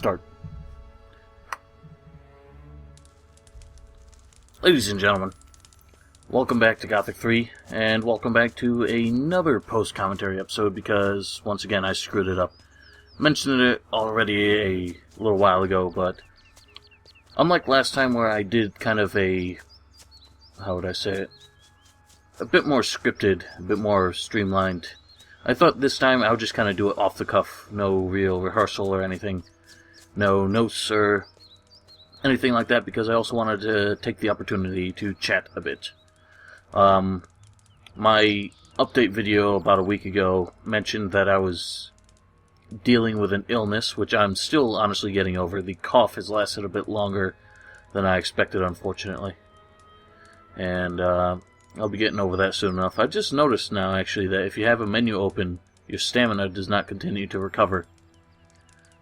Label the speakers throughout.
Speaker 1: Start. Ladies and gentlemen, welcome back to Gothic 3, and welcome back to another post-commentary episode because, once again, I screwed it up. Mentioned it already a little while ago, but unlike last time where I did kind of a, how would I say it, a bit more scripted, a bit more streamlined, I thought this time I would just kind of do it off the cuff, no real rehearsal or anything, no notes or anything like that, because I also wanted to take the opportunity to chat a bit. My update video about a week ago mentioned that I was dealing with an illness, which I'm still honestly getting over. The cough has lasted a bit longer than I expected, unfortunately. And I'll be getting over that soon enough. I just noticed now, actually, that if you have a menu open, your stamina does not continue to recover.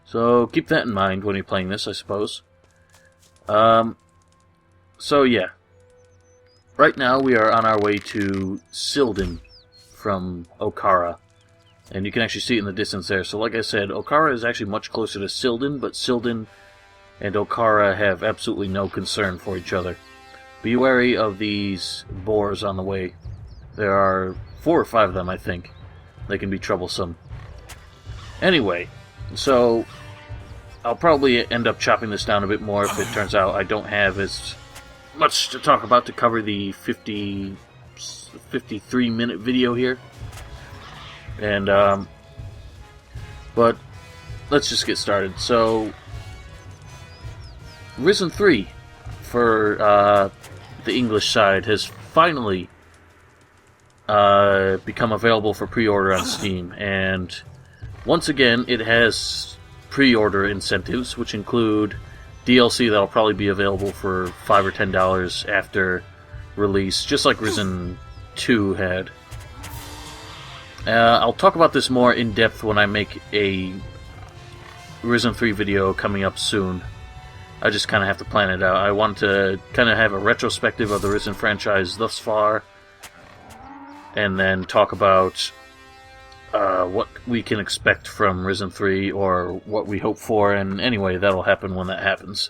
Speaker 1: So keep that in mind when you're playing this, I suppose. So yeah. Right now we are on our way to Silden from Okara. And you can actually see it in the distance there. So like I said, Okara is actually much closer to Silden, but Silden and Okara have absolutely no concern for each other. Be wary of these boars on the way. There are 4 or 5 of them, I think. They can be troublesome. Anyway, so I'll probably end up chopping this down a bit more if it turns out I don't have as much to talk about to cover the 53-minute video here. And, but let's just get started. So, Risen 3 for the English side has finally become available for pre-order on Steam, and once again it has pre-order incentives, which include DLC that'll probably be available for $5 or $10 after release, just like Risen 2 had. I'll talk about this more in depth when I make a Risen 3 video coming up soon. I just kind of have to plan it out. I want to kind of have a retrospective of the Risen franchise thus far, and then talk about what we can expect from Risen 3, or what we hope for, and anyway, that'll happen when that happens.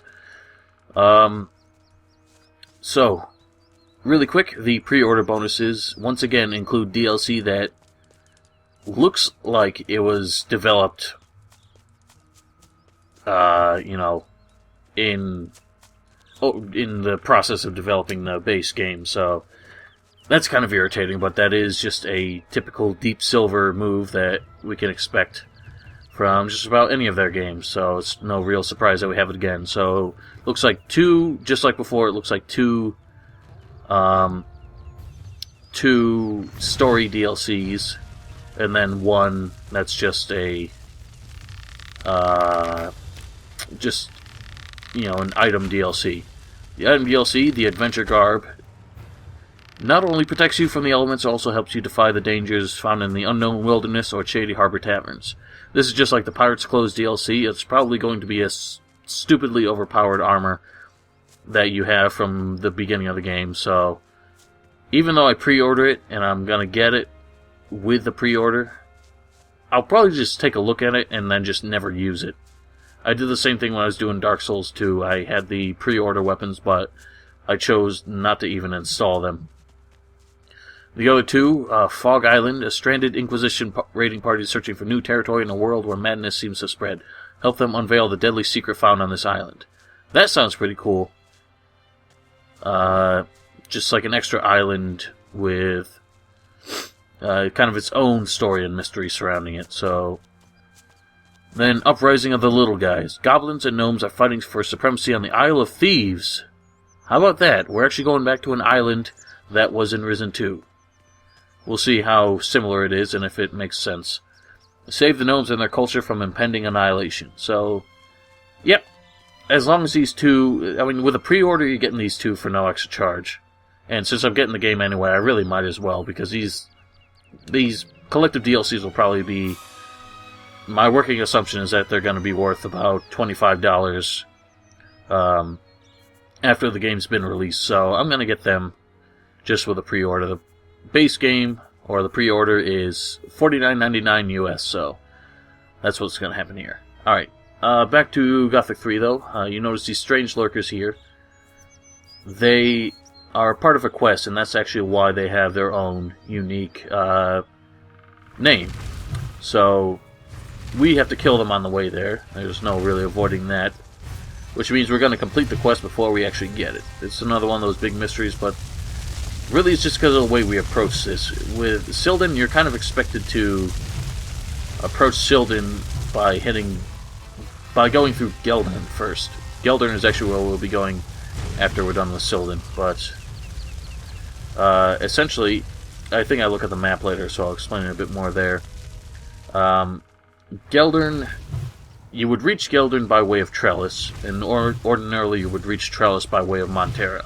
Speaker 1: So, really quick, the pre-order bonuses once again include DLC that looks like it was developed, in the process of developing the base game, so that's kind of irritating, but that is just a typical Deep Silver move that we can expect from just about any of their games, so it's no real surprise that we have it again. So, looks like 2, just like before, it looks like 2 story DLCs, and then 1 that's just a, an item DLC. The item DLC, the Adventure Garb, not only protects you from the elements, it also helps you defy the dangers found in the unknown wilderness or shady harbor taverns. This is just like the Pirate's Clothes DLC. It's probably going to be a stupidly overpowered armor that you have from the beginning of the game, so even though I pre-order it, and I'm going to get it with the pre-order, I'll probably just take a look at it and then just never use it. I did the same thing when I was doing Dark Souls 2. I had the pre-order weapons, but I chose not to even install them. The other 2, Fog Island, a stranded Inquisition raiding party searching for new territory in a world where madness seems to spread. Help them unveil the deadly secret found on this island. That sounds pretty cool. Just like an extra island with kind of its own story and mystery surrounding it, so. Then, Uprising of the Little Guys. Goblins and gnomes are fighting for supremacy on the Isle of Thieves. How about that? We're actually going back to an island that was in Risen 2. We'll see how similar it is and if it makes sense. Save the gnomes and their culture from impending annihilation. So, yep. As long as these 2... with a pre-order, you're getting these 2 for no extra charge. And since I'm getting the game anyway, I really might as well, because these collective DLCs will probably be... My working assumption is that they're going to be worth about $25 after the game's been released, so I'm going to get them just with a pre-order. The base game, or the pre-order, is $49.99 US, so that's what's going to happen here. Alright, back to Gothic 3, though. You notice these strange lurkers here. They are part of a quest, and that's actually why they have their own unique name. So, we have to kill them on the way there. There's no really avoiding that. Which means we're going to complete the quest before we actually get it. It's another one of those big mysteries, but really it's just because of the way we approach this. With Silden, you're kind of expected to approach Silden by going through Geldern first. Geldern is actually where we'll be going after we're done with Silden, but essentially, I think I look at the map later, so I'll explain it a bit more there. Geldern, you would reach Geldern by way of Trellis, and ordinarily you would reach Trellis by way of Montera.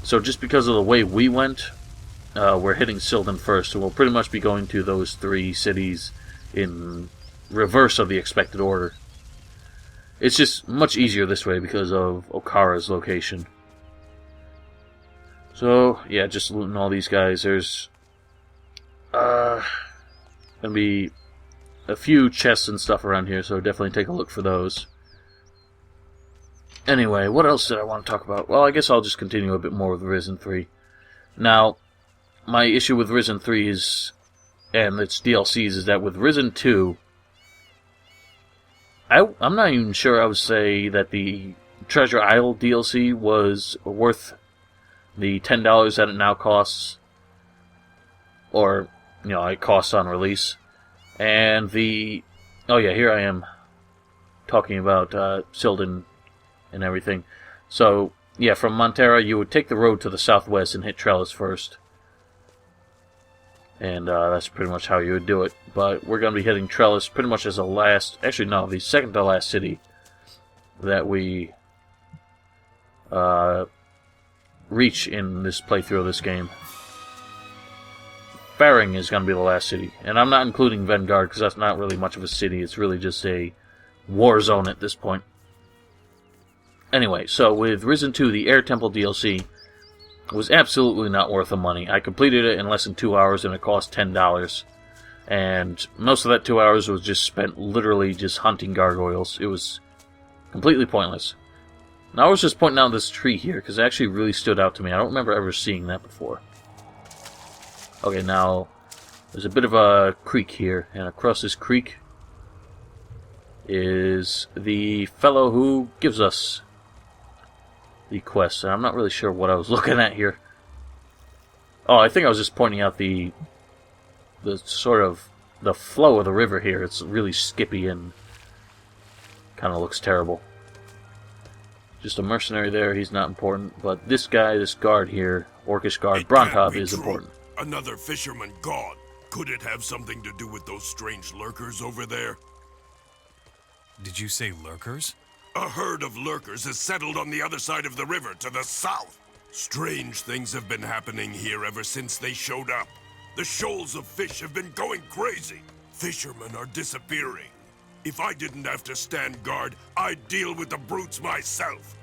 Speaker 1: So just because of the way we went, we're hitting Silden first, so we'll pretty much be going to those 3 cities in reverse of the expected order. It's just much easier this way because of Okara's location. So, yeah, just looting all these guys. There's gonna be a few chests and stuff around here, so definitely take a look for those. Anyway, what else did I want to talk about? Well, I guess I'll just continue a bit more with Risen 3. Now, my issue with Risen 3 is, and its DLCs, is that with Risen 2, I'm not even sure I would say that the Treasure Isle DLC was worth the $10 that it now costs, or, you know, it costs on release. And oh yeah, here I am talking about Silden and everything. So, yeah, from Montera, you would take the road to the southwest and hit Trellis first. And that's pretty much how you would do it. But we're going to be hitting Trellis pretty much as the last, actually no, the second to last city that we reach in this playthrough of this game. Faring is going to be the last city. And I'm not including Vanguard because that's not really much of a city. It's really just a war zone at this point. Anyway, so with Risen 2, the Air Temple DLC was absolutely not worth the money. I completed it in less than 2 hours and it cost $10. And most of that 2 hours was just spent literally just hunting gargoyles. It was completely pointless. Now I was just pointing out this tree here because it actually really stood out to me. I don't remember ever seeing that before. Okay, now there's a bit of a creek here, and across this creek is the fellow who gives us the quest. And I'm not really sure what I was looking at here. Oh, I think I was just pointing out the sort of the flow of the river here. It's really skippy and kind of looks terrible. Just a mercenary there, he's not important. But this guy, this guard here, Orcish guard, Brontov, is important.
Speaker 2: Another fisherman gone. Could it have something to do with those strange lurkers over there?
Speaker 3: Did you say lurkers?
Speaker 2: A herd of lurkers has settled on the other side of the river to the south. Strange things have been happening here ever since they showed up. The shoals of fish have been going crazy. Fishermen are disappearing. If I didn't have to stand guard, I'd deal with the brutes myself.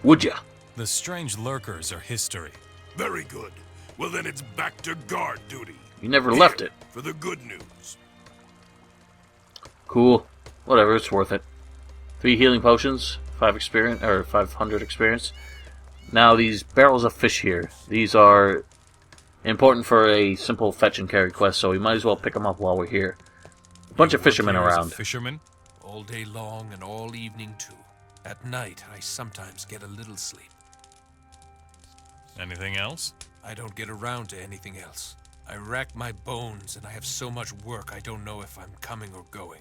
Speaker 1: Would ya?
Speaker 3: The strange lurkers are history.
Speaker 2: Very good. Well, then it's back to guard duty.
Speaker 1: You never left it.
Speaker 2: For the good news.
Speaker 1: Cool. Whatever, it's worth it. 3 healing potions, 5 experience, or 500 experience. Now, these barrels of fish here, these are important for a simple fetch and carry quest, so we might as well pick them up while we're here. A bunch of fishermen around.
Speaker 3: Fishermen?
Speaker 4: All day long and all evening too. At night, I sometimes get a little sleep.
Speaker 3: Anything else?
Speaker 4: I don't get around to anything else. I rack my bones and I have so much work I don't know if I'm coming or going.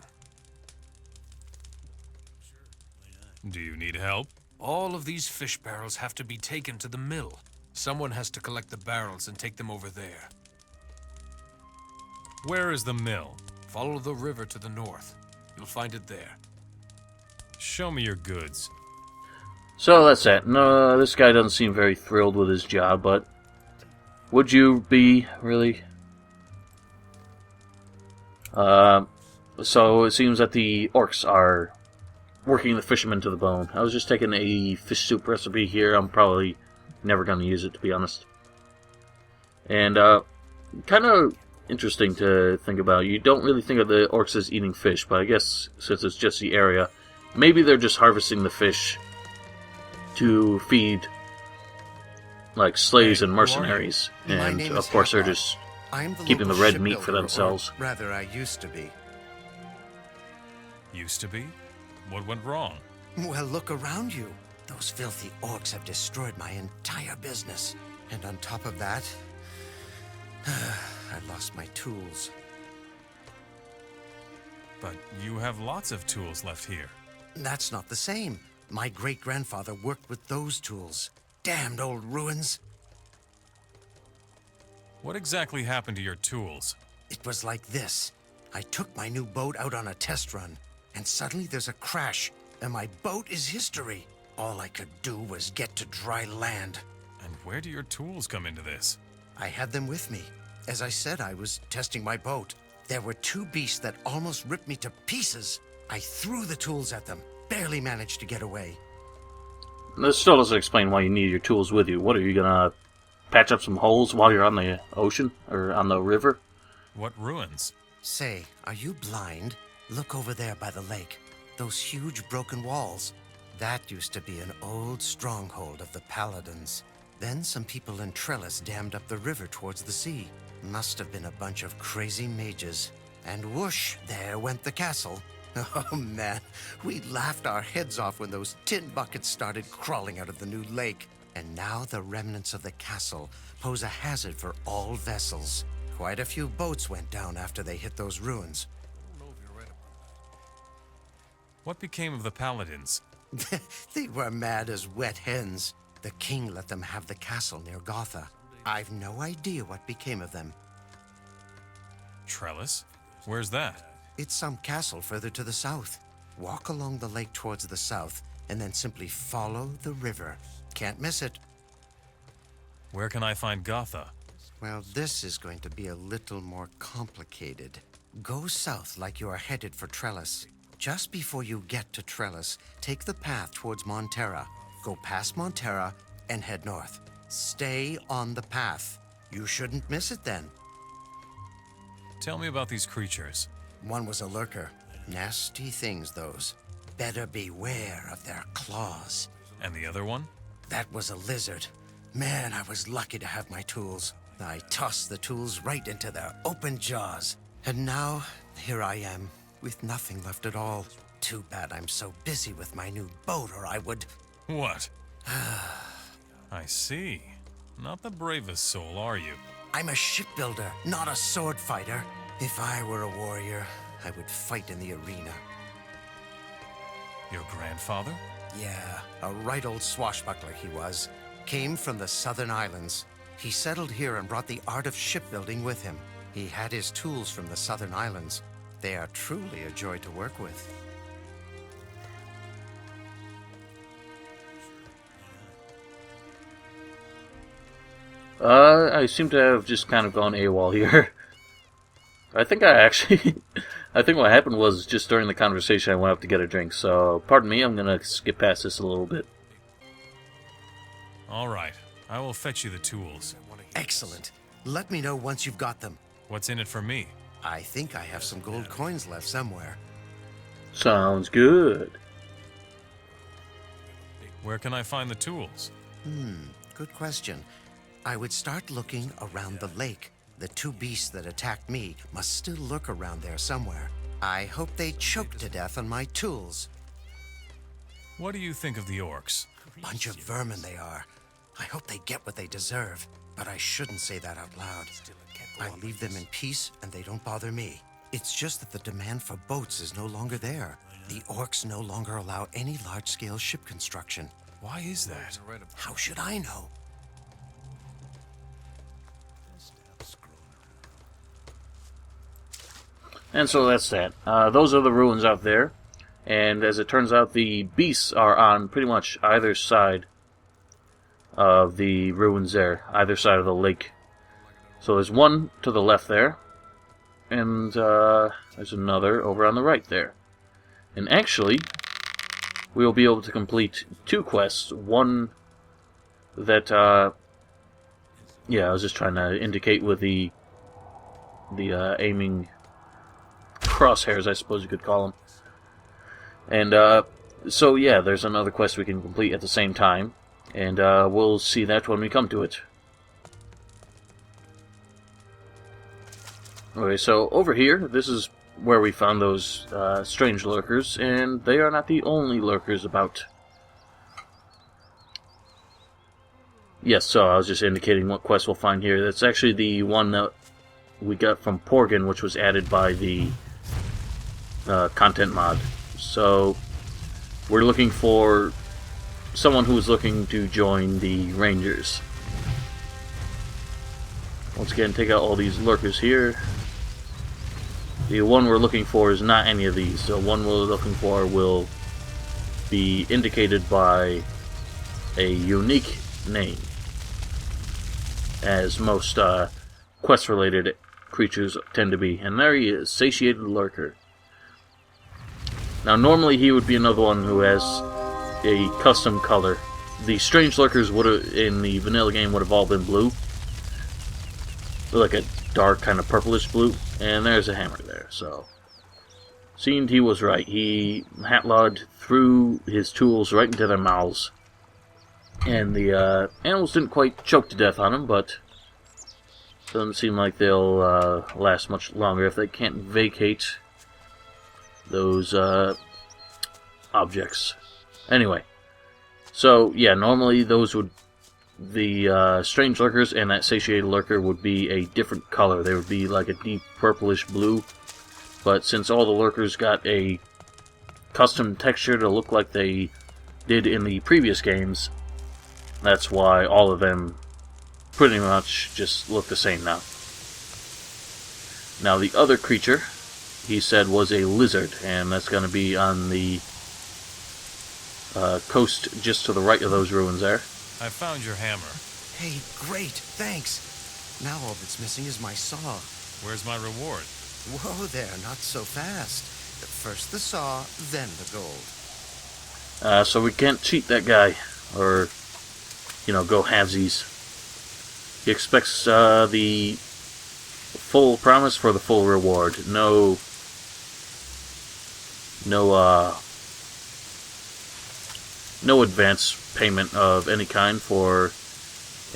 Speaker 3: Do you need help?
Speaker 4: All of these fish barrels have to be taken to the mill. Someone has to collect the barrels and take them over there.
Speaker 3: Where is the mill?
Speaker 4: Follow the river to the north. You'll find it there.
Speaker 3: Show me your goods.
Speaker 1: So that's that. No, this guy doesn't seem very thrilled with his job, but would you be, really? So it seems that the orcs are working the fishermen to the bone. I was just taking a fish soup recipe here. I'm probably never going to use it, to be honest. And kind of interesting to think about. You don't really think of the orcs as eating fish, but I guess since it's just the area, maybe they're just harvesting the fish to feed, like, slaves and mercenaries. And, of course, they're just keeping the red meat for themselves.
Speaker 5: Rather, I used to be.
Speaker 3: Used to be? What went wrong?
Speaker 5: Well, look around you. Those filthy orcs have destroyed my entire business. And on top of that, I lost my tools.
Speaker 3: But you have lots of tools left here.
Speaker 5: That's not the same. My great-grandfather worked with those tools. Damned old ruins.
Speaker 3: What exactly happened to your tools?
Speaker 5: It was like this. I took my new boat out on a test run, and suddenly there's a crash, and my boat is history. All I could do was get to dry land.
Speaker 3: And where do your tools come into this?
Speaker 5: I had them with me. As I said, I was testing my boat. There were two beasts that almost ripped me to pieces. I threw the tools at them, barely managed to get away.
Speaker 1: This still doesn't explain why you need your tools with you. What, are you gonna patch up some holes while you're on the ocean? Or on the river?
Speaker 3: What ruins?
Speaker 5: Say, are you blind? Look over there by the lake. Those huge broken walls. That used to be an old stronghold of the Paladins. Then some people in Trellis dammed up the river towards the sea. Must have been a bunch of crazy mages. And whoosh, there went the castle. Oh man, we laughed our heads off when those tin buckets started crawling out of the new lake. And now the remnants of the castle pose a hazard for all vessels. Quite a few boats went down after they hit those ruins.
Speaker 3: What became of the paladins?
Speaker 5: They were mad as wet hens. The king let them have the castle near Gotha. I've no idea what became of them.
Speaker 3: Trellis? Where's that?
Speaker 5: It's some castle further to the south. Walk along the lake towards the south, and then simply follow the river. Can't miss it.
Speaker 3: Where can I find Gotha?
Speaker 5: Well, this is going to be a little more complicated. Go south like you are headed for Trellis. Just before you get to Trellis, take the path towards Montera. Go past Montera and head north. Stay on the path. You shouldn't miss it then.
Speaker 3: Tell me about these creatures.
Speaker 5: One was a lurker. Nasty things, those. Better beware of their claws.
Speaker 3: And the other one?
Speaker 5: That was a lizard. Man, I was lucky to have my tools. I tossed the tools right into their open jaws. And now, here I am, with nothing left at all. Too bad I'm so busy with my new boat, or I would...
Speaker 3: What? I see. Not the bravest soul, are you?
Speaker 5: I'm a shipbuilder, not a sword fighter. If I were a warrior, I would fight in the arena.
Speaker 3: Your grandfather?
Speaker 5: Yeah, a right old swashbuckler he was. Came from the southern islands. He settled here and brought the art of shipbuilding with him. He had his tools from the southern islands. They are truly a joy to work with.
Speaker 1: I seem to have just kind of gone AWOL here. I think I think what happened was just during the conversation I went up to get a drink, so pardon me, I'm gonna skip past this a little bit.
Speaker 3: Alright, I will fetch you the tools.
Speaker 5: Excellent. Let me know once you've got them.
Speaker 3: What's in it for me?
Speaker 5: I think I have some gold coins left somewhere.
Speaker 1: Sounds good.
Speaker 3: Where can I find the tools?
Speaker 5: Good question. I would start looking around the lake. The two beasts that attacked me must still lurk around there somewhere. I hope they choke to death on my tools.
Speaker 3: What do you think of the orcs?
Speaker 5: Bunch of vermin they are. I hope they get what they deserve. But I shouldn't say that out loud. I leave them in peace and they don't bother me. It's just that the demand for boats is no longer there. The orcs no longer allow any large-scale ship construction.
Speaker 3: Why is that?
Speaker 5: How should I know?
Speaker 1: And so that's that. Those are the ruins out there. And as it turns out, the beasts are on pretty much either side of the ruins there. Either side of the lake. So there's one to the left there. And there's another over on the right there. And actually, we'll be able to complete two quests. One that, yeah, I was just trying to indicate with the the aiming crosshairs, I suppose you could call them. And so yeah, there's another quest we can complete at the same time, and we'll see that when we come to it. Okay, so over here, this is where we found those strange lurkers, and they are not the only lurkers about. Yes, so I was just indicating what quest we'll find here. That's actually the one that we got from Porgan, which was added by the content mod. So we're looking for someone who is looking to join the Rangers. Once again, take out all these lurkers here. The one we're looking for is not any of these. The one we're looking for will be indicated by a unique name, as most quest-related creatures tend to be. And there he is, Satiated Lurker. Now, normally he would be another one who has a custom color. The strange lurkers would have, in the vanilla game, would have all been blue, like a dark kind of purplish blue. And there's a hammer there. So, seemed he was right. He Hatlod threw his tools right into their mouths. And the animals didn't quite choke to death on him, but doesn't seem like they'll last much longer if they can't vacate those objects. Anyway, so yeah, normally those would, the strange lurkers and that satiated lurker would be a different color. They would be like a deep purplish blue, but since all the lurkers got a custom texture to look like they did in the previous games, that's why all of them pretty much just look the same now. Now the other creature, he said, was a lizard, and that's going to be on the coast just to the right of those ruins there.
Speaker 3: I found your hammer.
Speaker 5: Hey, great, thanks. Now all that's missing is my saw.
Speaker 3: Where's my reward?
Speaker 5: Whoa there, not so fast. First the saw, then the gold.
Speaker 1: So we can't cheat that guy, or, you know, go halvesies. He expects the full promise for the full reward. No advance payment of any kind for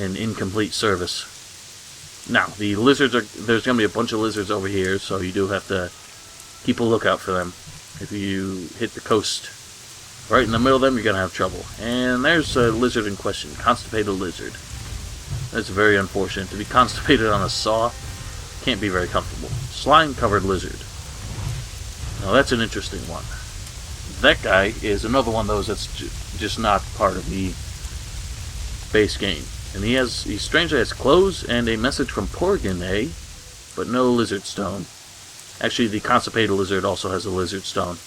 Speaker 1: an incomplete service. Now, the lizards there's going to be a bunch of lizards over here, so you do have to keep a lookout for them. If you hit the coast right in the middle of them, you're going to have trouble. And there's a lizard in question, constipated lizard. That's very unfortunate. To be constipated on a saw can't be very comfortable. Slime-covered lizard. Now that's an interesting one. That guy is another one of those that's just not part of the base game. And he strangely has clothes and a message from Porgan, but no lizard stone. Actually, the constipated lizard also has a lizard stone.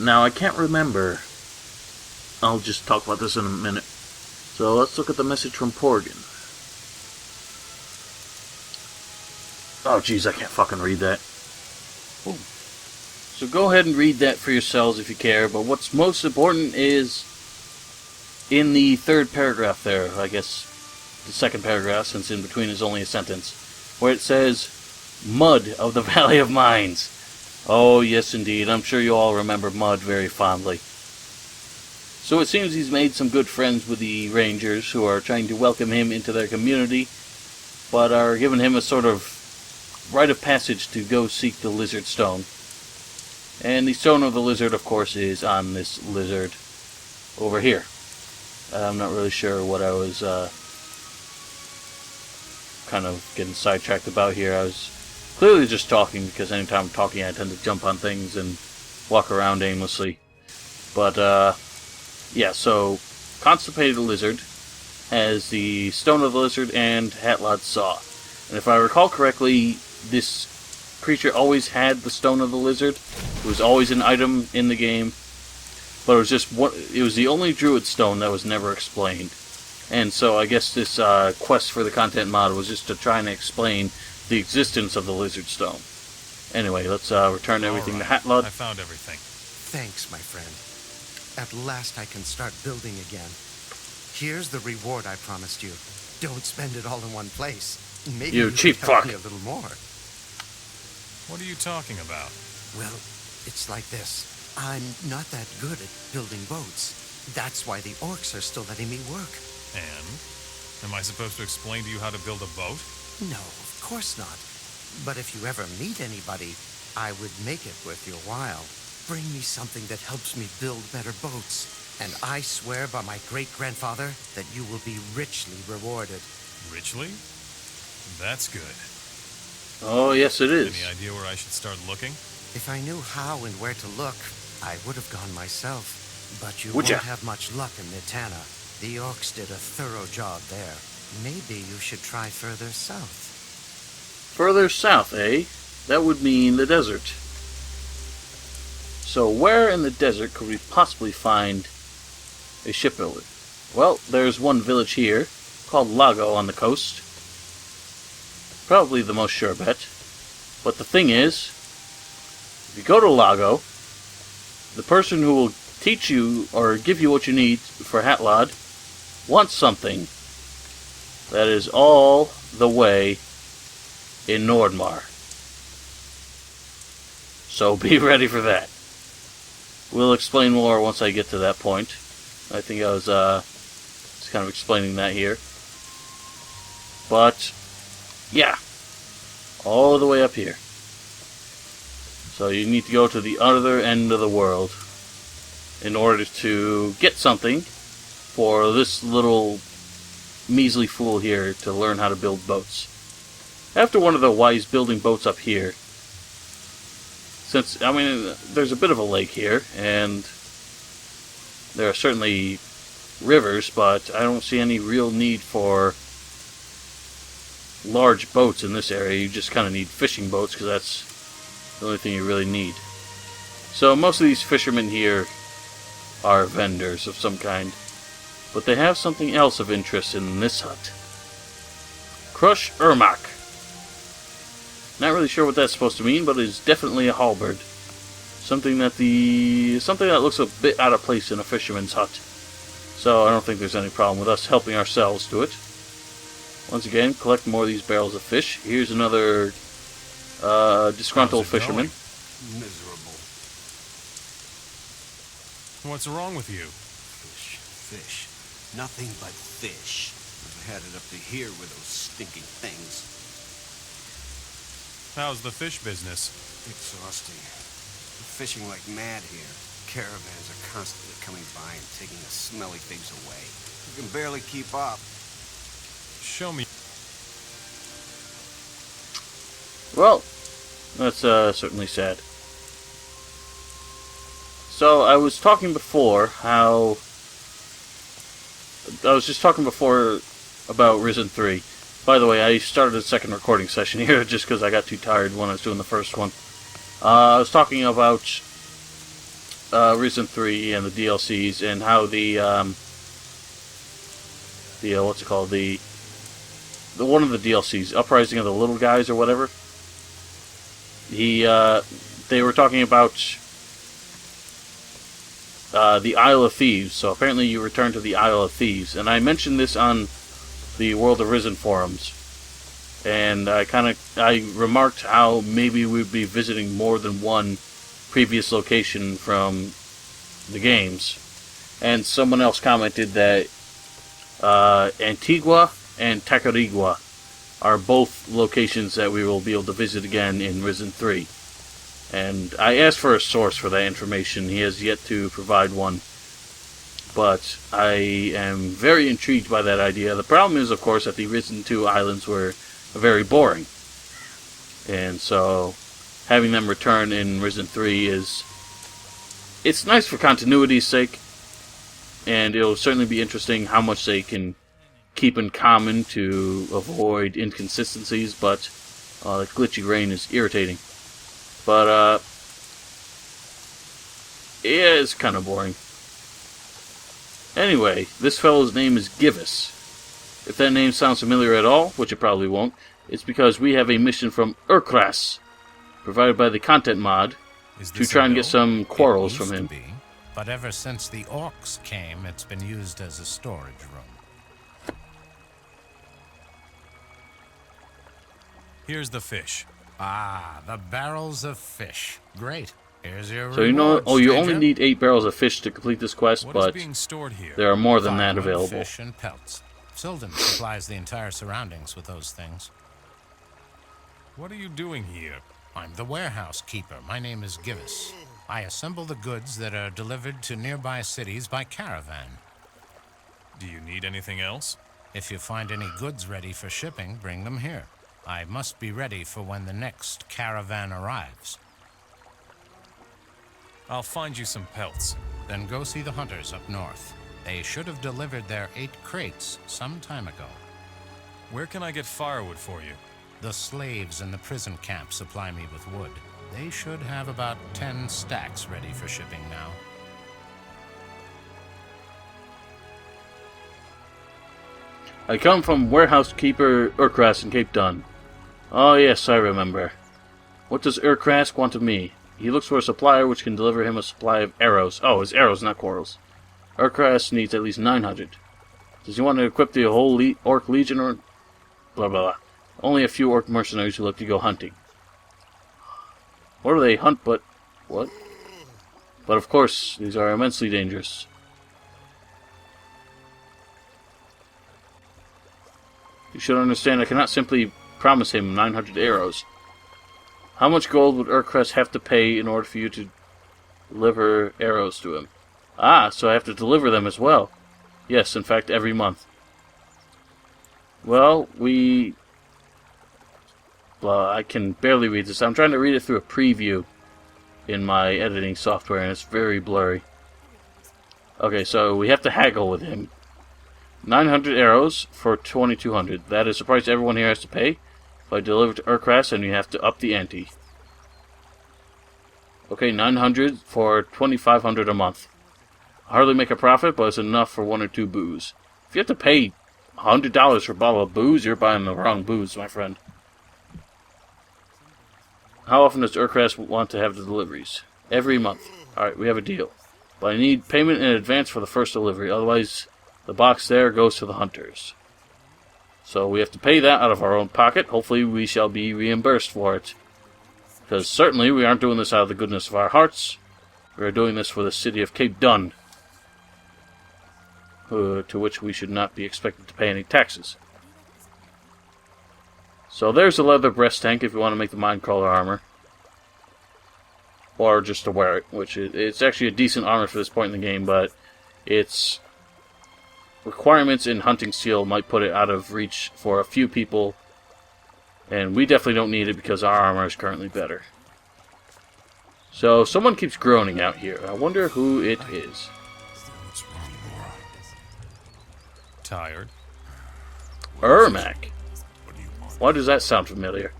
Speaker 1: Now, I can't remember. I'll just talk about this in a minute. So let's look at the message from Porgan. Oh, jeez, I can't fucking read that. Ooh. So go ahead and read that for yourselves if you care, but what's most important is in the third paragraph there, I guess the second paragraph, since in between is only a sentence, where it says, Mud of the Valley of Mines. Oh, yes indeed, I'm sure you all remember Mud very fondly. So it seems he's made some good friends with the Rangers, who are trying to welcome him into their community, but are giving him a sort of rite of passage to go seek the lizard stone. And the stone of the lizard, of course, is on this lizard over here. I'm not really sure what I was kind of getting sidetracked about here. I was clearly just talking, because anytime I'm talking I tend to jump on things and walk around aimlessly. But, yeah, so constipated lizard has the stone of the lizard and Hatlod's saw. And if I recall correctly, this creature always had the stone of the lizard. It was always an item in the game, but it was the only druid stone that was never explained. And so I guess this quest for the content mod was just to try and explain the existence of the lizard stone. Anyway, let's return everything to Hatlod.
Speaker 3: I found everything.
Speaker 5: Thanks, my friend. At last I can start building again. Here's the reward I promised you. Don't spend it all in one place. Maybe
Speaker 1: You
Speaker 5: you
Speaker 1: cheap
Speaker 5: could help
Speaker 1: fuck.
Speaker 5: me a little more.
Speaker 3: What are you talking about?
Speaker 5: Well, it's like this. I'm not that good at building boats. That's why the orcs are still letting me work.
Speaker 3: And? Am I supposed to explain to you how to build a boat?
Speaker 5: No, of course not. But if you ever meet anybody, I would make it worth your while. Bring me something that helps me build better boats. And I swear by my great-grandfather that you will be richly rewarded.
Speaker 3: Richly? That's good.
Speaker 1: Oh, yes, it is.
Speaker 3: Any idea where I should start looking?
Speaker 5: If I knew how and where to look, I would have gone myself. But you
Speaker 1: Would
Speaker 5: won't
Speaker 1: ya?
Speaker 5: have much luck in Nitana. The orcs did a thorough job there. Maybe you should try further south.
Speaker 1: Further south, eh? That would mean the desert. So where in the desert could we possibly find a shipbuilder? Well, there's one village here, called Lago on the coast. Probably the most sure bet. But the thing is, if you go to Lago, the person who will teach you or give you what you need for Hatlod wants something that is all the way in Nordmar. So be ready for that. We'll explain more once I get to that point. I think I was just kind of explaining that here. But, yeah. All the way up here. So you need to go to the other end of the world in order to get something for this little measly fool here to learn how to build boats. After one of the wise building boats up here, since, I mean, there's a bit of a lake here, and there are certainly rivers, but I don't see any real need for large boats in this area. You just kind of need fishing boats, because that's the only thing you really need. So most of these fishermen here are vendors of some kind, but they have something else of interest in this hut. Crush Ermak. Not really sure what that's supposed to mean, but it's definitely a halberd. Something that looks a bit out of place in a fisherman's hut. So I don't think there's any problem with us helping ourselves do it. Once again, collect more of these barrels of fish. Here's another disgruntled
Speaker 3: How's it
Speaker 1: fisherman.
Speaker 2: Miserable.
Speaker 3: What's wrong with you?
Speaker 6: Fish. Nothing but fish. I've had it up to here with those stinking things.
Speaker 3: How's the fish business?
Speaker 6: Exhausting. We're fishing like mad here. Caravans are constantly coming by and taking the smelly things away. We can barely keep up.
Speaker 3: Show me.
Speaker 1: Well, that's certainly sad. So I was talking before about Risen 3. By the way, I started a second recording session here just because I got too tired when I was doing the first one. I was talking about Risen 3 and the DLCs and how the what's it called, the one of the DLCs, Uprising of the Little Guys or whatever. They were talking about the Isle of Thieves. So apparently you return to the Isle of Thieves, and I mentioned this on the World of Risen forums, and I remarked how maybe we'd be visiting more than one previous location from the games, and someone else commented that Antigua and Tacarigua are both locations that we will be able to visit again in Risen 3. And I asked for a source for that information. He has yet to provide one. But I am very intrigued by that idea. The problem is, of course, that the Risen 2 islands were very boring. And so having them return in Risen 3 it's nice for continuity's sake. And it'll certainly be interesting how much they can keep in common to avoid inconsistencies, but the glitchy rain is irritating. But yeah, it's kind of boring. Anyway, this fellow's name is Givus. If that name sounds familiar at all, which it probably won't, it's because we have a mission from Urkras, provided by the content mod, to try and get some quarrels from him.
Speaker 7: But ever since the orcs came, it's been used as a storage room.
Speaker 3: Here's the fish.
Speaker 7: Ah, the barrels of fish. Great. Here's your
Speaker 1: So you know,
Speaker 7: reward,
Speaker 1: oh, you only
Speaker 7: stranger.
Speaker 1: need 8 barrels of fish to complete this quest,
Speaker 3: What is
Speaker 1: but
Speaker 3: being stored here?
Speaker 1: there are more than that
Speaker 7: Firewood,
Speaker 1: available.
Speaker 7: Fish and pelts. Silden supplies the entire surroundings with those things.
Speaker 3: What are you doing here?
Speaker 7: I'm the warehouse keeper. My name is Givus. I assemble the goods that are delivered to nearby cities by caravan.
Speaker 3: Do you need anything else?
Speaker 7: If you find any goods ready for shipping, bring them here. I must be ready for when the next caravan arrives.
Speaker 3: I'll find you some pelts.
Speaker 7: Then go see the hunters up north. They should have delivered their 8 crates some time ago.
Speaker 3: Where can I get firewood for you?
Speaker 7: The slaves in the prison camp supply me with wood. They should have about 10 stacks ready for shipping now.
Speaker 1: I come from warehouse keeper Urkras in Cape Dun. Oh yes, I remember. What does Urkras want of me? He looks for a supplier which can deliver him a supply of arrows. Oh, it's arrows, not quarrels. Urkras needs at least 900. Does he want to equip the whole Orc Legion or... blah blah blah. Only a few Orc mercenaries who like to go hunting. What do they hunt but... what? But of course, these are immensely dangerous. You should understand I cannot simply promise him 900 arrows. How much gold would Urkras have to pay in order for you to deliver arrows to him? Ah, so I have to deliver them as well. Yes, in fact, every month. Well, I can barely read this. I'm trying to read it through a preview in my editing software, and it's very blurry. Okay, so we have to haggle with him. 900 arrows for 2,200. That is the price everyone here has to pay. If I deliver to Urkras, and you have to up the ante. Okay, 900 for 2,500 a month. I hardly make a profit, but it's enough for 1 or 2 booze. If you have to pay $100 for a bottle of booze, you're buying the wrong booze, my friend. How often does Urkras want to have the deliveries? Every month. Alright, we have a deal. But I need payment in advance for the first delivery, otherwise the box there goes to the hunters. So we have to pay that out of our own pocket. Hopefully we shall be reimbursed for it. Because certainly we aren't doing this out of the goodness of our hearts. We are doing this for the city of Cape Dun. To which we should not be expected to pay any taxes. So there's a leather breast tank if you want to make the Mindcrawler armor. Or just to wear it, which it's actually a decent armor for this point in the game, but its requirements in hunting steel might put it out of reach for a few people, and we definitely don't need it because our armor is currently better. So someone keeps groaning out here. I wonder who it is.
Speaker 2: What's wrong, Laura?
Speaker 3: Tired?
Speaker 1: Ermac.
Speaker 2: What do you want?
Speaker 1: Why does that sound familiar?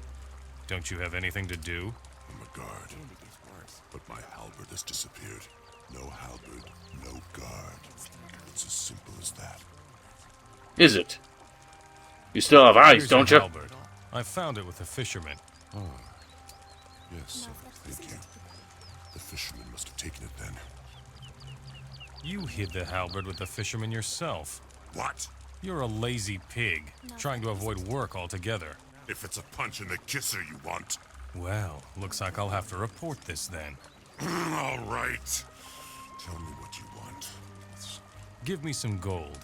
Speaker 3: Don't you have anything to do?
Speaker 2: I'm a guard. But my halberd has disappeared. No halberd, no guard. It's as simple as that.
Speaker 1: Is it? You still have eyes,
Speaker 3: Here's
Speaker 1: don't
Speaker 3: your
Speaker 1: you?
Speaker 3: halberd. I found it with the fisherman.
Speaker 2: Yes, thank you. The fisherman must have taken it then.
Speaker 3: You hid the halberd with the fisherman yourself.
Speaker 2: What?
Speaker 3: You're a lazy pig, trying to avoid work altogether.
Speaker 2: If it's a punch in the kisser you want.
Speaker 3: Well, looks like I'll have to report this then.
Speaker 2: All right. Tell me what you want.
Speaker 3: Give me some gold.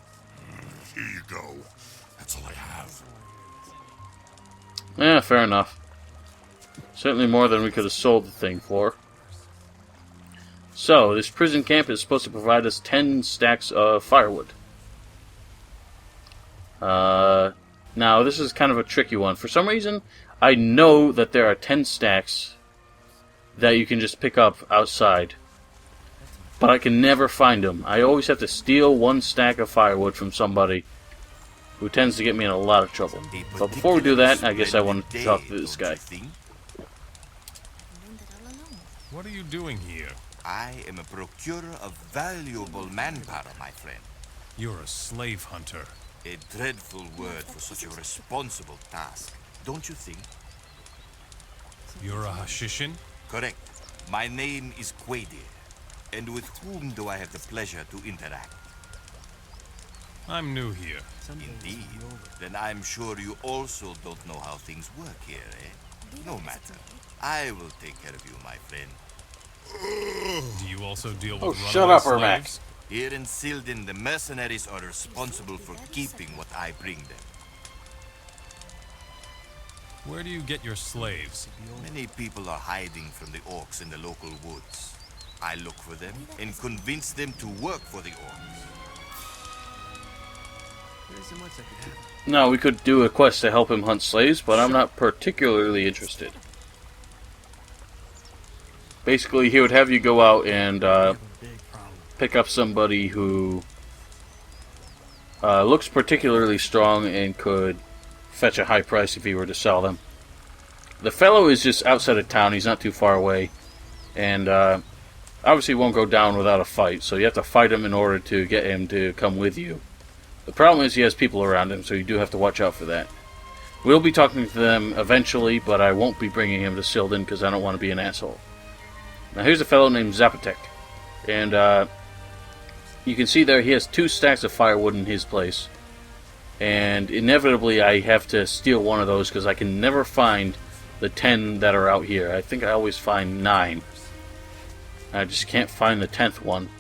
Speaker 2: Here you go. That's all I have.
Speaker 1: Yeah, fair enough. Certainly more than we could have sold the thing for. So, this prison camp is supposed to provide us 10 stacks of firewood. Now, this is kind of a tricky one. For some reason, I know that there are 10 stacks that you can just pick up outside. But I can never find them. I always have to steal 1 stack of firewood from somebody who tends to get me in a lot of trouble. But before we do that, I guess I want to talk to this guy.
Speaker 3: What are you doing here?
Speaker 8: I am a procurer of valuable manpower, my friend.
Speaker 3: You're a slave hunter.
Speaker 8: A dreadful word for such a responsible task, don't you think?
Speaker 3: You're a Hashishin?
Speaker 8: Correct. My name is Quadir. And with whom do I have the pleasure to interact?
Speaker 3: I'm new here.
Speaker 8: Indeed. Then I'm sure you also don't know how things work here, eh? No matter. I will take care of you, my friend.
Speaker 3: Do you also deal with
Speaker 1: Oh,
Speaker 3: runaway
Speaker 1: shut up, Ermac.
Speaker 3: slaves?
Speaker 8: Here in Silden, the mercenaries are responsible for keeping what I bring them.
Speaker 3: Where do you get your slaves?
Speaker 8: Many people are hiding from the orcs in the local woods. I look for them and convince them to work for the orcs.
Speaker 1: No, we could do a quest to help him hunt slaves, but I'm not particularly interested. Basically, he would have you go out and pick up somebody who looks particularly strong and could fetch a high price if he were to sell them. The fellow is just outside of town, he's not too far away, and obviously won't go down without a fight, so you have to fight him in order to get him to come with you. The problem is he has people around him, so you do have to watch out for that. We'll be talking to them eventually, but I won't be bringing him to Silden because I don't want to be an asshole. Now here's a fellow named Zapotek, and you can see there he has 2 stacks of firewood in his place, and inevitably I have to steal one of those because I can never find the 10 that are out here. I think I always find 9. I just can't find the 10th one.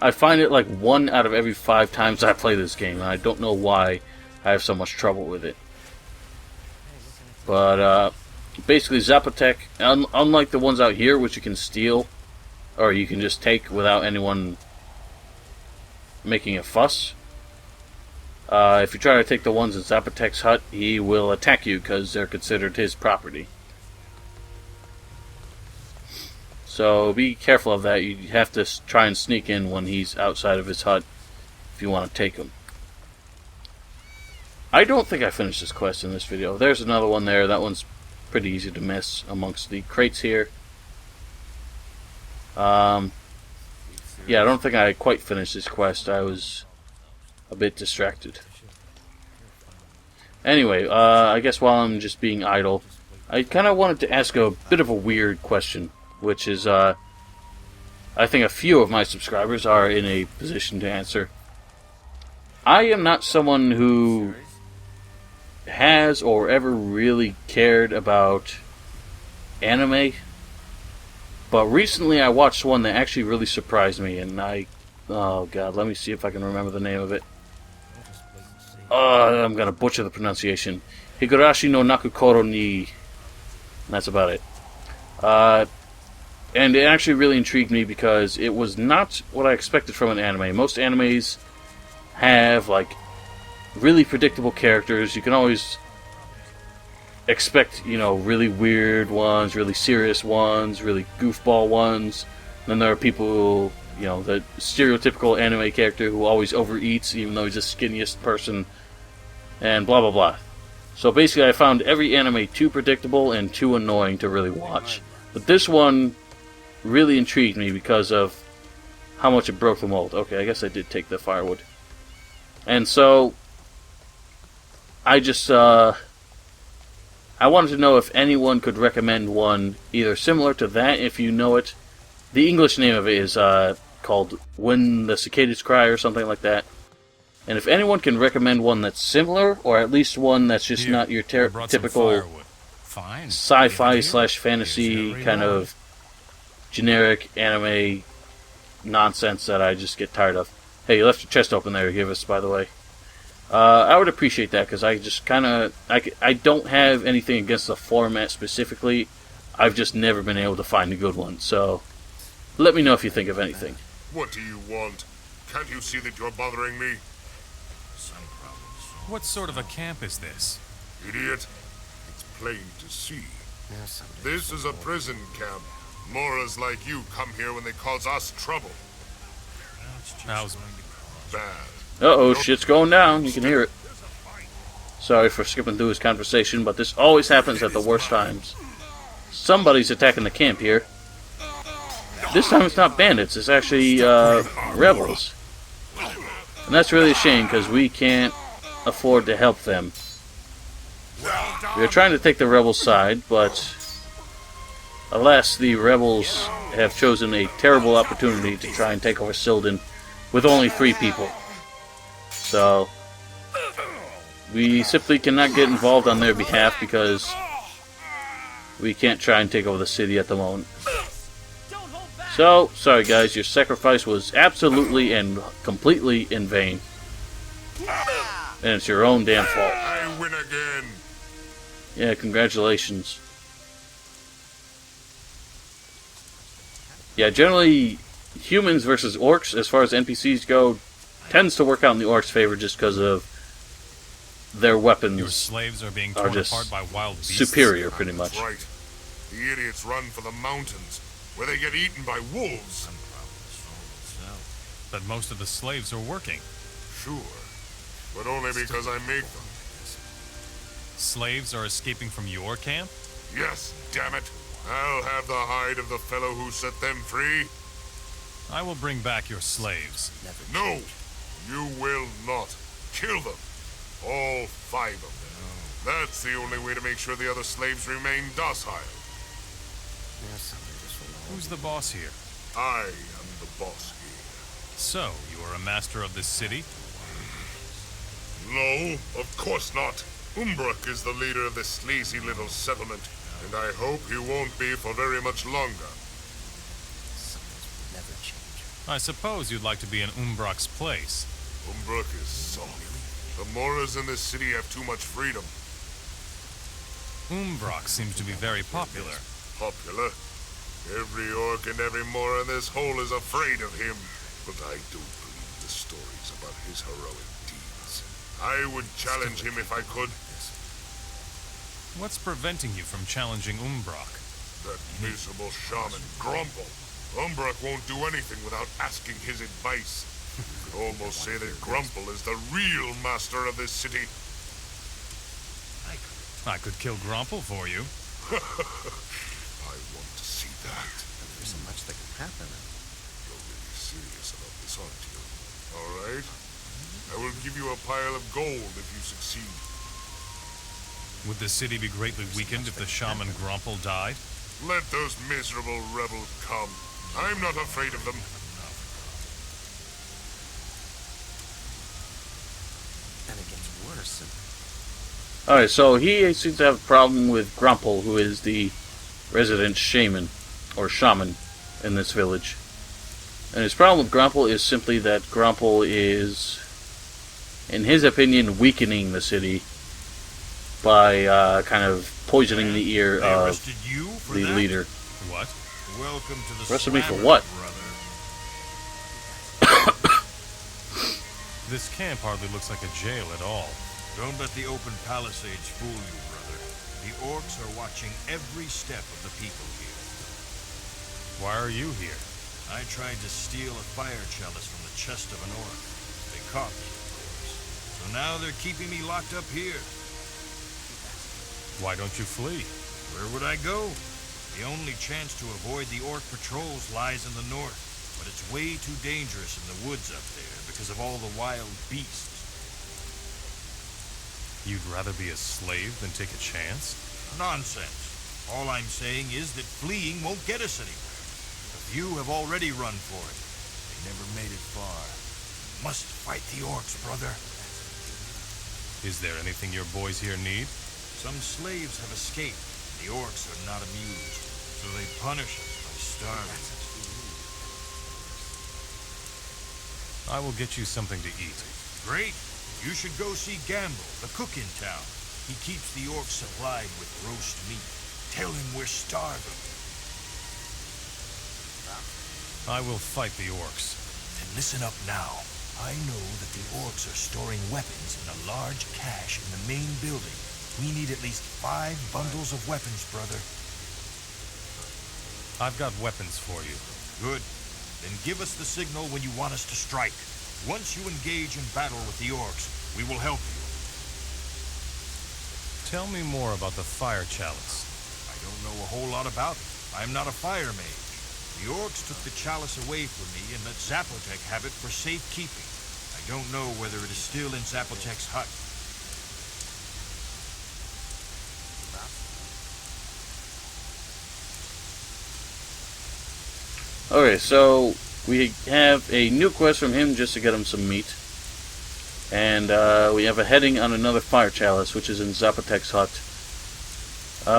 Speaker 1: I find it like 1 out of every 5 times I play this game, and I don't know why I have so much trouble with it. But basically Zapotek, unlike the ones out here which you can steal, or you can just take without anyone making a fuss, if you try to take the ones in Zapotek's hut, he will attack you because they're considered his property. So be careful of that. You have to try and sneak in when he's outside of his hut if you want to take him. I don't think I finished this quest in this video. There's another one there. That one's pretty easy to miss amongst the crates here. Yeah, I don't think I quite finished this quest. I was a bit distracted. Anyway, I guess while I'm just being idle, I kind of wanted to ask a bit of a weird question, which is, I think a few of my subscribers are in a position to answer. I am not someone who has or ever really cared about anime, but recently I watched one that actually really surprised me, and oh god, let me see if I can remember the name of it. I'm gonna butcher the pronunciation. Higurashi no Nakukoro ni... That's about it. And it actually really intrigued me because it was not what I expected from an anime. Most animes have, like, really predictable characters. You can always expect, you know, really weird ones, really serious ones, really goofball ones. And then there are people who, you know, the stereotypical anime character who always overeats even though he's the skinniest person, and blah blah blah. So basically I found every anime too predictable and too annoying to really watch. But this one really intrigued me because of how much it broke the mold. Okay, I guess I did take the firewood. And so I just I wanted to know if anyone could recommend one either similar to that, if you know it. The English name of it is called When the Cicadas Cry or something like that. And if anyone can recommend one that's similar, or at least one that's just not your typical sci-fi slash fantasy kind of generic anime nonsense that I just get tired of. Hey, you left your chest open there, Givus, by the way. I would appreciate that, because I just kind of... I don't have anything against the format specifically. I've just never been able to find a good one, so let me know if you think of anything.
Speaker 2: What do you want? Can't you see that you're bothering me?
Speaker 3: What sort of a camp is this?
Speaker 2: Idiot. It's plain to see. This is a prison camp. Moras like you come here when they cause us trouble.
Speaker 3: How's
Speaker 2: Bad.
Speaker 1: Uh-oh, shit's going down. You can hear it. Sorry for skipping through his conversation, but this always happens at the worst times. Somebody's attacking the camp here. This time it's not bandits, it's actually rebels. And that's really a shame, because we can't afford to help them. We are trying to take the rebels' side, but alas, the rebels have chosen a terrible opportunity to try and take over Silden with only 3 people. So we simply cannot get involved on their behalf because we can't try and take over the city at the moment. So, sorry guys, your sacrifice was absolutely and completely in vain. And it's your own damn fault.
Speaker 2: I win again.
Speaker 1: Yeah, congratulations. Yeah, generally, humans versus orcs, as far as NPCs go, tends to work out in the orcs' favor just because of their weapons.
Speaker 3: Your slaves are being torn apart by wild beasts.
Speaker 1: Superior, pretty much.
Speaker 2: That's right. The idiots run for the mountains, where they get eaten by wolves.
Speaker 3: But most of the slaves are working.
Speaker 2: Sure, but only because I make them.
Speaker 3: Slaves are escaping from your camp?
Speaker 2: Yes, damn it. I'll have the hide of the fellow who set them free.
Speaker 3: I will bring back your slaves.
Speaker 2: No, you will not. Kill them. All 5 of them. That's the only way to make sure the other slaves remain docile.
Speaker 3: Who's the boss here?
Speaker 2: I am the boss here.
Speaker 3: So, you are a master of this city?
Speaker 2: No, of course not. Umbrak is the leader of this sleazy little settlement, and I hope he won't be for very much longer.
Speaker 3: I suppose you'd like to be in Umbrak's place.
Speaker 2: Umbrak is soft. The Moras in this city have too much freedom.
Speaker 3: Umbrak seems to be very popular.
Speaker 2: Popular? Every orc and every Mora in this hole is afraid of him. But I don't believe the stories about his heroic deeds. I would challenge him if I could.
Speaker 3: What's preventing you from challenging Umbrak?
Speaker 2: That miserable shaman, Grumple. Umbrak won't do anything without asking his advice. You could almost say that Grumple is the real master of this city.
Speaker 3: I could kill Grumple for you.
Speaker 2: I want to see that.
Speaker 5: There isn't much that can happen.
Speaker 2: You're really serious about this, aren't you? All right. I will give you a pile of gold if you succeed.
Speaker 3: Would the city be greatly weakened if the shaman Grumple died?
Speaker 2: Let those miserable rebels come. I'm not afraid of them.
Speaker 5: And it gets worse.
Speaker 1: Alright, so he seems to have a problem with Grumple, who is the resident shaman, or shaman, in this village. And his problem with Grumple is simply that Grumple is, in his opinion, weakening the city by kind of poisoning the ear of the leader.
Speaker 3: What?
Speaker 8: Welcome to the
Speaker 1: Arrested me for
Speaker 8: slammer,
Speaker 1: what?
Speaker 8: brother.
Speaker 3: This camp hardly looks like a jail at all.
Speaker 8: Don't let the open palisades fool you, brother. The orcs are watching every step of the people here.
Speaker 3: Why are you here?
Speaker 8: I tried to steal a fire chalice from the chest of an orc. They caught me, of course. So now they're keeping me locked up here.
Speaker 3: Why don't you flee?
Speaker 8: Where would I go? The only chance to avoid the orc patrols lies in the north, but it's way too dangerous in the woods up there because of all the wild beasts.
Speaker 3: You'd rather be a slave than take a chance?
Speaker 8: Nonsense. All I'm saying is that fleeing won't get us anywhere. A few have already run for it. They never made it far. Must fight the orcs, brother.
Speaker 3: Is there anything your boys here need?
Speaker 8: Some slaves have escaped. The orcs are not amused, so they punish us by starving.
Speaker 3: I will get you something to eat.
Speaker 8: Great. You should go see Gamble, the cook in town. He keeps the orcs supplied with roast meat. Tell him we're starving.
Speaker 3: I will fight the orcs.
Speaker 8: Then listen up now. I know that the orcs are storing weapons in a large cache in the main building. We need at least 5 bundles of weapons, brother.
Speaker 3: I've got weapons for you.
Speaker 8: Good. Then give us the signal when you want us to strike. Once you engage in battle with the orcs, we will help you.
Speaker 3: Tell me more about the fire chalice.
Speaker 8: I don't know a whole lot about it. I'm not a fire mage. The orcs took the chalice away from me and let Zapotec have it for safekeeping. I don't know whether it is still in Zapotec's hut.
Speaker 1: Okay, so we have a new quest from him just to get him some meat. And we have a heading on another fire chalice, which is in Zapotek's hut.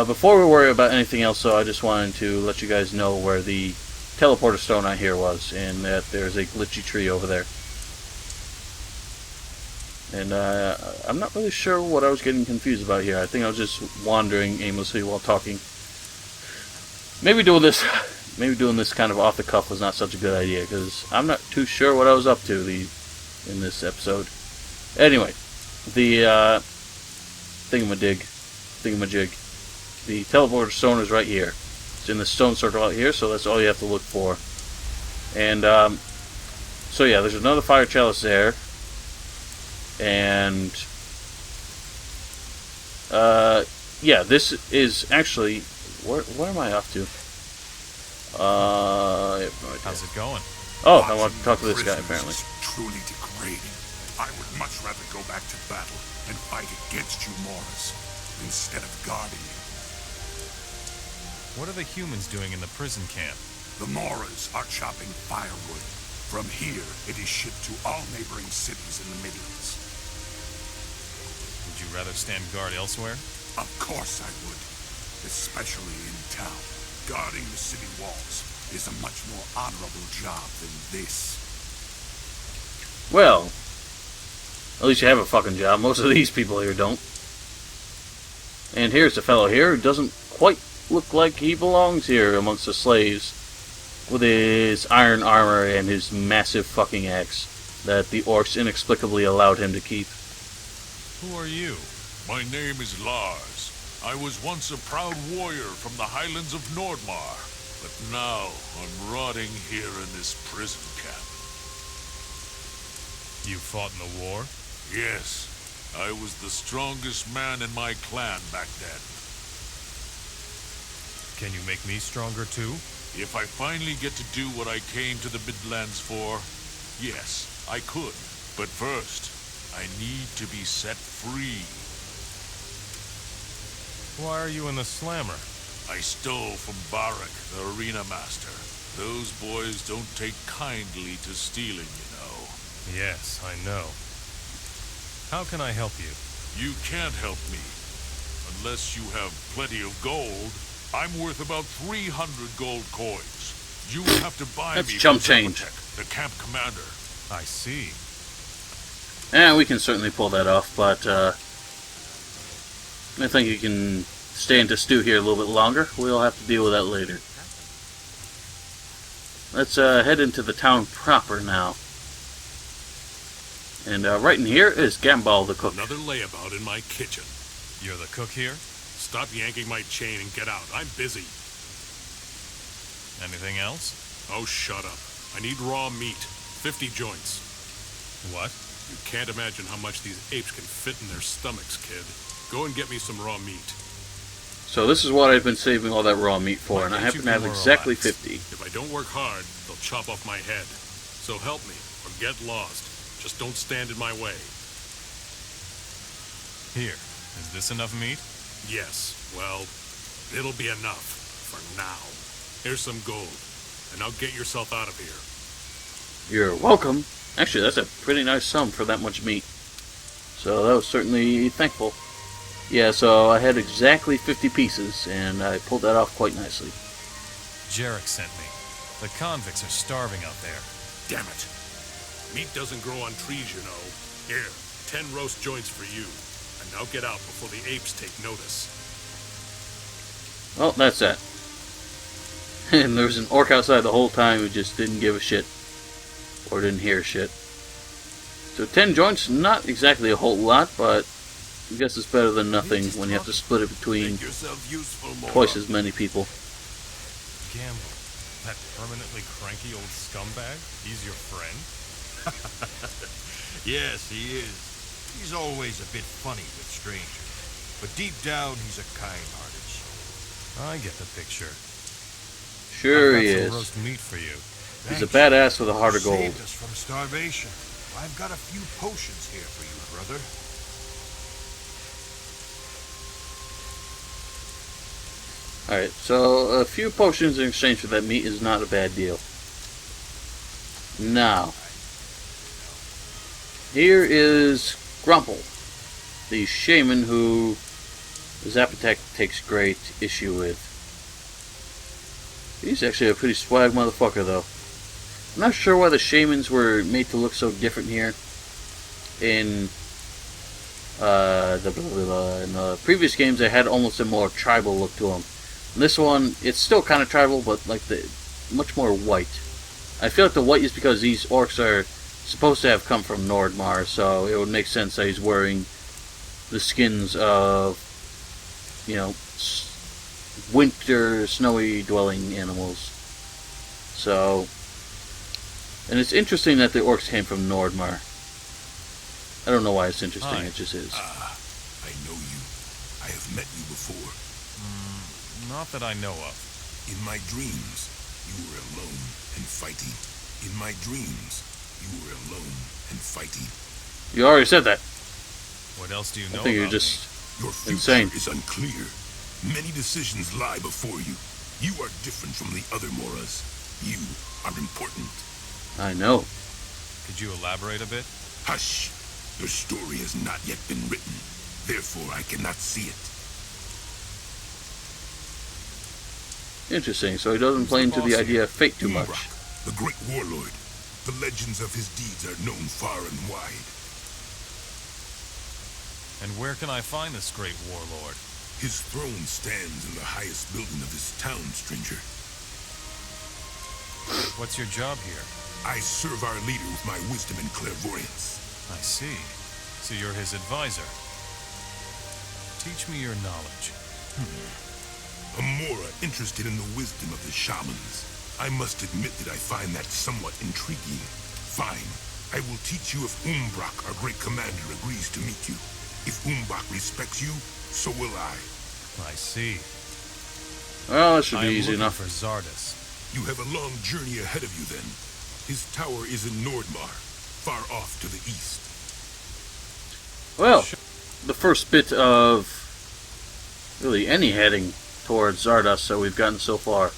Speaker 1: Before we worry about anything else, though, I just wanted to let you guys know where the teleporter stone I hear was, and that there's a glitchy tree over there. And I'm not really sure what I was getting confused about here. I think I was just wandering aimlessly while talking. Maybe doing this kind of off the cuff was not such a good idea, because I'm not too sure what I was up to in this episode. Anyway, the thingamajig, the teleporter stone is right here. It's in the stone circle out here, so that's all you have to look for. And so yeah, there's another fire chalice there. And yeah, this is actually where am I off to?
Speaker 3: How's it going?
Speaker 1: Oh, I want to talk to this guy apparently.
Speaker 2: Is truly degrading. I would much rather go back to battle and fight against you Moras instead of guarding you.
Speaker 3: What are the humans doing in the prison camp?
Speaker 2: The Moras are chopping firewood. From here, it is shipped to all neighboring cities in the Midlands.
Speaker 3: Would you rather stand guard elsewhere?
Speaker 2: Of course I would, especially in town. Guarding the city walls is a much more honorable job than this.
Speaker 1: Well, at least you have a fucking job. Most of these people here don't. And here's the fellow here who doesn't quite look like he belongs here amongst the slaves, with his iron armor and his massive fucking axe that the orcs inexplicably allowed him to keep.
Speaker 3: Who are you?
Speaker 2: My name is Lars. I was once a proud warrior from the highlands of Nordmar, but now I'm rotting here in this prison camp.
Speaker 3: You fought in the war?
Speaker 2: Yes, I was the strongest man in my clan back then.
Speaker 3: Can you make me stronger too?
Speaker 2: If I finally get to do what I came to the Midlands for, yes, I could. But first, I need to be set free.
Speaker 3: Why are you in the slammer?
Speaker 2: I stole from Barak, the arena master. Those boys don't take kindly to stealing, you know.
Speaker 3: Yes, I know. How can I help you?
Speaker 2: You can't help me. Unless you have plenty of gold. I'm worth about 300 gold coins. You will have to buy
Speaker 1: That's
Speaker 2: me
Speaker 1: chump
Speaker 2: from
Speaker 1: change.
Speaker 2: Zapotek, the camp commander.
Speaker 3: I see.
Speaker 1: Yeah, we can certainly pull that off, but I think you can stay into stew here a little bit longer. We'll have to deal with that later. Let's head into the town proper now. And right in here is Gambal the cook.
Speaker 2: Another layabout in my kitchen.
Speaker 3: You're the cook here?
Speaker 2: Stop yanking my chain and get out. I'm busy.
Speaker 3: Anything else?
Speaker 2: Oh, shut up. I need raw meat. 50 joints.
Speaker 3: What?
Speaker 2: You can't imagine how much these apes can fit in their stomachs, kid. Go and get me some raw meat.
Speaker 1: So this is what I've been saving all that raw meat for,
Speaker 3: Why
Speaker 1: and I
Speaker 3: can't
Speaker 1: happen
Speaker 3: you
Speaker 1: to have
Speaker 3: be more
Speaker 1: exactly
Speaker 3: relaxed?
Speaker 1: 50.
Speaker 2: If I don't work hard, they'll chop off my head. So help me, or get lost. Just don't stand in my way.
Speaker 3: Here. Is this enough meat?
Speaker 2: Yes, well, it'll be enough. For now. Here's some gold. And now get yourself out of here.
Speaker 1: You're welcome. Actually, that's a pretty nice sum for that much meat. So that was certainly thankful. Yeah, so I had exactly 50 pieces, and I pulled that off quite nicely.
Speaker 3: Jarek sent me. The convicts are starving out there.
Speaker 2: Damn it. Meat doesn't grow on trees, you know. Here, 10 roast joints for you. And now get out before the apes take notice.
Speaker 1: Well, that's that. And there was an orc outside the whole time who just didn't give a shit. Or didn't hear shit. So 10 joints, not exactly a whole lot, but I guess it's better than nothing when you have to split it between
Speaker 2: Make yourself useful, Mora.
Speaker 1: twice as many people.
Speaker 3: Gamble. That permanently cranky old scumbag? He's your friend?
Speaker 8: Yes, he is. He's always a bit funny with strangers. But deep down, he's a kind-hearted soul.
Speaker 3: I get the picture.
Speaker 1: Sure
Speaker 3: I've
Speaker 1: he
Speaker 3: got some
Speaker 1: is.
Speaker 3: roast meat for you.
Speaker 1: He's a badass with a heart of gold.
Speaker 8: Saved us from starvation. I've got a few potions here for you, brother.
Speaker 1: Alright, so a few potions in exchange for that meat is not a bad deal. Now, here is Grumple, the shaman who Zapotec takes great issue with. He's actually a pretty swag motherfucker, though. I'm not sure why the shamans were made to look so different here. In the previous games, they had almost a more tribal look to them. In this one, it's still kind of tribal, but like much more white. I feel like the white is because these orcs are supposed to have come from Nordmar, so it would make sense that he's wearing the skins of, you know, winter snowy dwelling animals. So, and it's interesting that the orcs came from Nordmar. I don't know why it's interesting, it just is.
Speaker 2: I know you. I have met you before.
Speaker 3: Not that I know of.
Speaker 2: In my dreams, you were alone and fighting. In my dreams, you were alone and fighting.
Speaker 1: You already said that.
Speaker 3: What else do you know
Speaker 1: I think you're
Speaker 3: about
Speaker 1: just
Speaker 2: Your future
Speaker 1: insane.
Speaker 2: is unclear. Many decisions lie before you. You are different from the other Moras. You are important.
Speaker 1: I know.
Speaker 3: Could you elaborate a bit?
Speaker 2: Hush! Your story has not yet been written. Therefore, I cannot see it.
Speaker 1: Interesting, so he doesn't play into the idea of fate too much.
Speaker 2: Umbrak, the great warlord. The legends of his deeds are known far and wide.
Speaker 3: And where can I find this great warlord?
Speaker 2: His throne stands in the highest building of this town, stranger.
Speaker 3: What's your job here?
Speaker 2: I serve our leader with my wisdom and clairvoyance.
Speaker 3: I see. So you're his advisor. Teach me your knowledge.
Speaker 2: A Mora interested in the wisdom of the shamans. I must admit that I find that somewhat intriguing. Fine. I will teach you if Umbrak, our great commander, agrees to meet you. If Umbrak respects you, so will I.
Speaker 3: I see.
Speaker 1: Well, that should
Speaker 3: I
Speaker 1: be
Speaker 3: am
Speaker 1: easy
Speaker 3: looking
Speaker 1: enough.
Speaker 3: for Zardas.
Speaker 2: You have a long journey ahead of you then. His tower is in Nordmar, far off to the east.
Speaker 1: Well, the first bit of really any heading towards Zardos that we've gotten so far.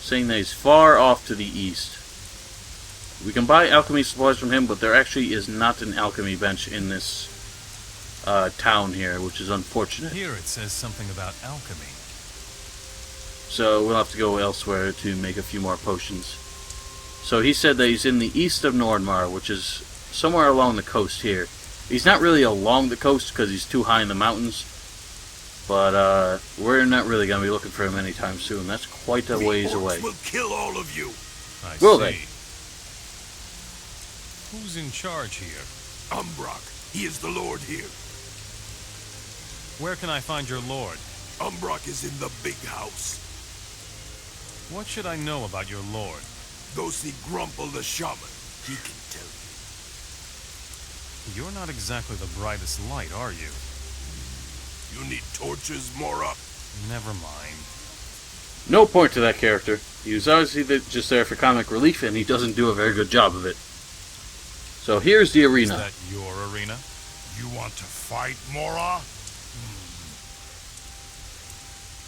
Speaker 1: Saying that he's far off to the east. We can buy alchemy supplies from him, but there actually is not an alchemy bench in this town here, which is unfortunate.
Speaker 3: Here it says something about alchemy.
Speaker 1: So we'll have to go elsewhere to make a few more potions. So he said that he's in the east of Nordmar, which is somewhere along the coast here. He's not really along the coast because he's too high in the mountains. But we're not really going to be looking for him anytime soon. That's quite a ways
Speaker 2: The orcs
Speaker 1: away.
Speaker 2: will kill all of you.
Speaker 3: I
Speaker 1: Will
Speaker 3: see.
Speaker 1: they?
Speaker 3: Who's in charge here?
Speaker 2: Umbrak, he is the lord here.
Speaker 3: Where can I find your lord?
Speaker 2: Umbrak is in the big house.
Speaker 3: What should I know about your lord?
Speaker 2: Go see Grumple the shaman. He can tell you.
Speaker 3: You're not exactly the brightest light, are you?
Speaker 2: You need torches, Mora?
Speaker 3: Never mind.
Speaker 1: No point to that character. He was obviously just there for comic relief, and he doesn't do a very good job of it. So here's the
Speaker 3: Is
Speaker 1: arena.
Speaker 3: that your arena?
Speaker 8: You want to fight, Mora?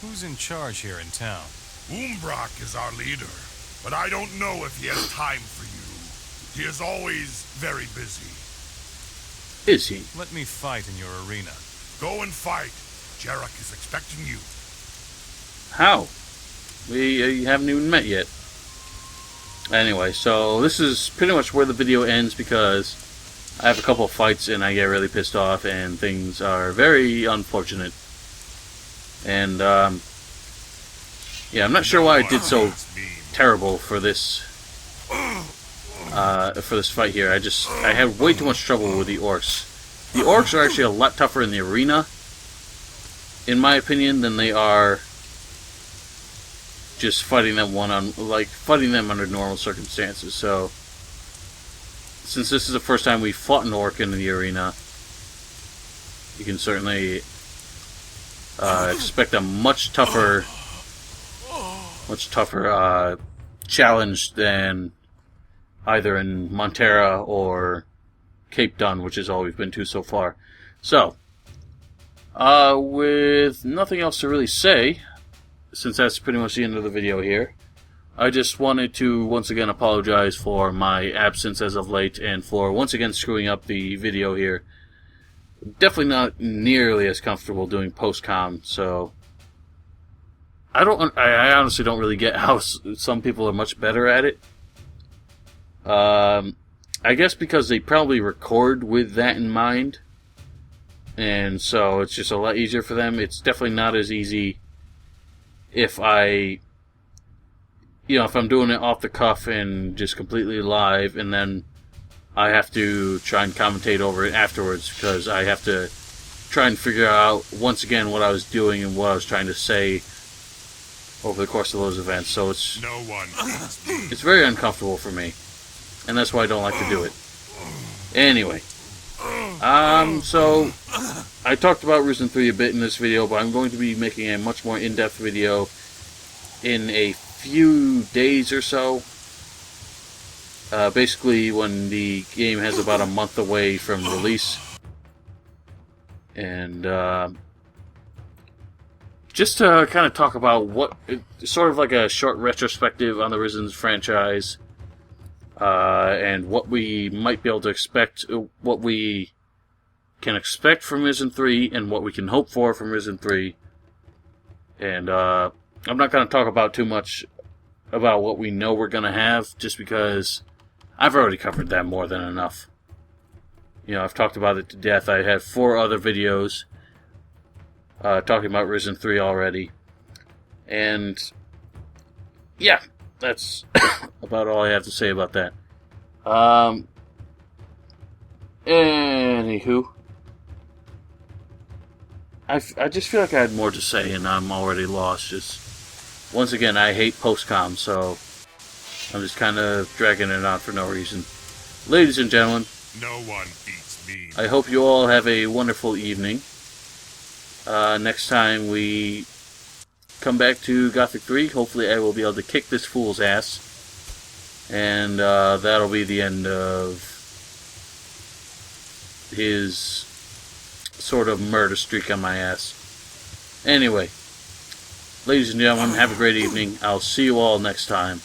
Speaker 3: Who's in charge here in town?
Speaker 8: Umbrak is our leader, but I don't know if he has time for you. He is always very busy.
Speaker 1: Is he?
Speaker 3: Let me fight in your arena.
Speaker 8: Go and fight. Jarek is expecting you.
Speaker 1: How? We haven't even met yet. Anyway, so this is pretty much where the video ends because I have a couple of fights and I get really pissed off and things are very unfortunate. And, yeah, I'm not sure why I did so terrible for this fight here. I had way too much trouble with the orcs. The orcs are actually a lot tougher in the arena, in my opinion, than they are just fighting them fighting them under normal circumstances. So, since this is the first time we fought an orc in the arena, you can certainly expect a much tougher challenge than either in Montera or Cape Dun, which is all we've been to so far. So, with nothing else to really say, since that's pretty much the end of the video here, I just wanted to once again apologize for my absence as of late and for once again screwing up the video here. Definitely not nearly as comfortable doing post-com, so I honestly don't really get how some people are much better at it. I guess because they probably record with that in mind, and so it's just a lot easier for them. It's definitely not as easy if I'm doing it off the cuff and just completely live, and then I have to try and commentate over it afterwards, because I have to try and figure out once again what I was doing and what I was trying to say over the course of those events. So it's
Speaker 2: No one beats me.
Speaker 1: it's very uncomfortable for me, and that's why I don't like to do it. Anyway, so I talked about Risen 3 a bit in this video, but I'm going to be making a much more in-depth video in a few days or so. Basically when the game has about a month away from release. And just to kind of talk about sort of like a short retrospective on the Risen franchise, and what we might be able to expect, what we can expect from Risen 3, and what we can hope for from Risen 3. And I'm not going to talk about too much about what we know we're going to have, just because I've already covered that more than enough. I've talked about it to death. I have 4 other videos talking about Risen 3 already. And yeah, that's about all I have to say about that. Anywho, I just feel like I had more to say and I'm already lost. Just once again, I hate post-com, so I'm just kind of dragging it on for no reason. Ladies and gentlemen,
Speaker 2: No one beats me.
Speaker 1: I hope you all have a wonderful evening. Next time we come back to Gothic 3, hopefully I will be able to kick this fool's ass. And that'll be the end of his sort of murder streak on my ass. Anyway, ladies and gentlemen, have a great evening. I'll see you all next time.